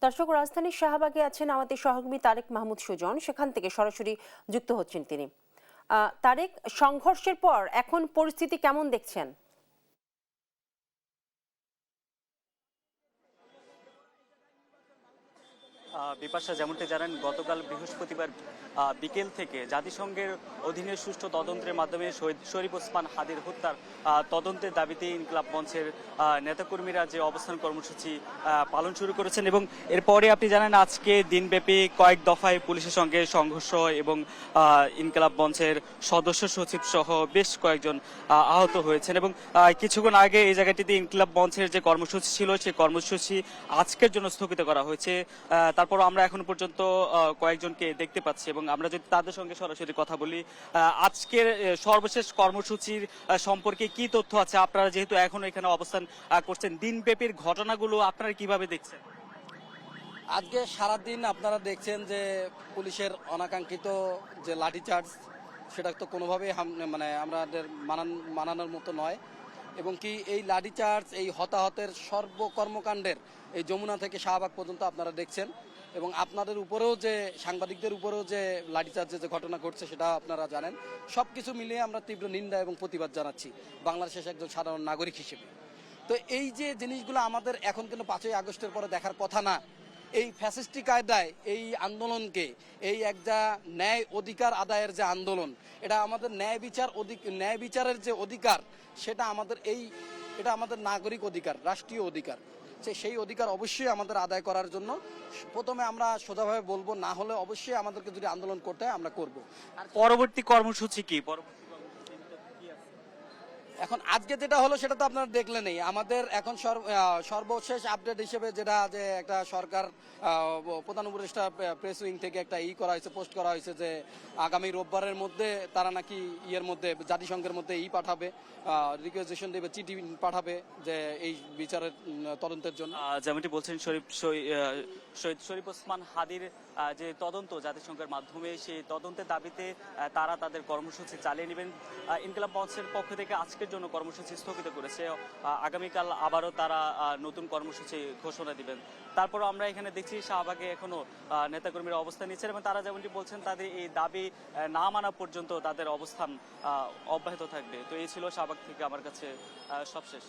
দর্শক, রাজধানীর শাহবাগে আছেন আমাদের সহকর্মী তারেক মাহমুদ সুজন। সেখান থেকে সরাসরি যুক্ত হচ্ছেন তিনি। তারেক, সংঘর্ষের পর এখন পরিস্থিতি কেমন দেখছেন? বিপাশা, যেমনটি জানেন, গতকাল বৃহস্পতিবার বিকেল থেকে জাতিসংঘের অধীনে সুষ্ঠু তদন্তের মাধ্যমে শহীদ শরীফ ওসমান হাদির হত্যার তদন্তের দাবিতে ইনকিলাব মঞ্চের নেতাকর্মীরা যে অবস্থান কর্মসূচি পালন শুরু করেছেন, এবং এরপরে আপনি জানেন আজকে দিনব্যাপী কয়েক দফায় পুলিশের সঙ্গে সংঘর্ষ এবং ইনকিলাব মঞ্চের সদস্য সচিব সহ বেশ কয়েকজন আহত হয়েছেন। এবং কিছুক্ষণ আগে এই জায়গাটিতে ইনকিলাব মঞ্চের যে কর্মসূচি ছিল সেই কর্মসূচি আজকের জন্য স্থগিত করা হয়েছে। তারপর আমরা এখন পর্যন্ত কয়েকজনকে দেখতে পাচ্ছি, এবং আমরা যদি তাদের সঙ্গে সরাসরি কথা বলি, আজকের সর্বশেষ কর্মসূচির সম্পর্কে কি তথ্য আছে? আপনারা যেহেতু এখনো এখানে অবস্থান করছেন, দিনব্যাপীর ঘটনাগুলো আপনারা কিভাবে দেখছেন? আজকে সারাদিন আপনারা দেখছেন যে পুলিশের অনাকাঙ্ক্ষিত যে লাঠিচার্জ, সেটা তো কোনোভাবেই মানে আমাদের মানানোর মতো নয়। এবং কি এই লাঠিচার্জ, এই হতাহতের সর্বকর্মকাণ্ডের এই যমুনা থেকে শাহবাগ পর্যন্ত আপনারা দেখছেন, এবং আপনাদের উপরেও যে সাংবাদিকদের উপরেও যে লাঠিচার্জের যে ঘটনা ঘটছে সেটা আপনারা জানেন। সব কিছু মিলিয়ে আমরা তীব্র নিন্দা এবং প্রতিবাদ জানাচ্ছি বাংলাদেশের একজন সাধারণ নাগরিক হিসেবে। তো এই যে জিনিসগুলো আমাদের এখন কিন্তু 5ই আগস্টের পরে দেখার কথা না। এই ফ্যাসিস্টি কায়দায় এই আন্দোলনকে, এই একটা ন্যায় অধিকার আদায়ের যে আন্দোলন, এটা আমাদের ন্যায় বিচারের যে অধিকার, সেটা এটা আমাদের নাগরিক অধিকার, রাষ্ট্রীয় অধিকার। সেই অধিকার অবশ্যই আমাদের আদায় করার জন্য প্রথমে আমরা সোজাভাবে বলবো, না হলে অবশ্যই আমাদেরকে যদি আন্দোলন করতে হয় আমরা করব। পরবর্তী কর্মসূচি কি? এখন আজকে যেটা হলো সেটা তো আপনারা দেখলেনই। আমাদের এখন সর্বশেষ আপডেট হিসেবে যেটা, যে একটা সরকার প্রধান উপদেষ্টা প্রেস উইং থেকে একটা করা হয়েছে, পোস্ট করা হয়েছে যে আগামী রোববারের মধ্যে তারা নাকি জাতিসংঘের মধ্যে পাঠাবে, রিকোয়েস্টেশন দেবে, চিঠি পাঠাবে যে এই বিচারের তদন্তের জন্য। যেমনটি বলছেন, শহীদ শরীফ ওসমান হাদির যে তদন্ত জাতিসংঘের মাধ্যমে, সেই তদন্তের দাবিতে তারা তাদের কর্মসূচি চালিয়ে নেবেন। ইনকিলাব মঞ্চের পক্ষ থেকে আজকের জন্য কর্মসূচি স্থগিত করেছে। আগামীকাল আবারও তারা নতুন কর্মসূচি ঘোষণা দিবেন। তারপরও আমরা এখানে দেখছি শাহবাগে এখনো নেতাকর্মীরা অবস্থান নিচ্ছেন, এবং তারা যেমনটি বলছেন তাদের এই দাবি না মানা পর্যন্ত তাদের অবস্থান অব্যাহত থাকবে। তো এই ছিল শাহবাগ থেকে আমার কাছে সবশেষ।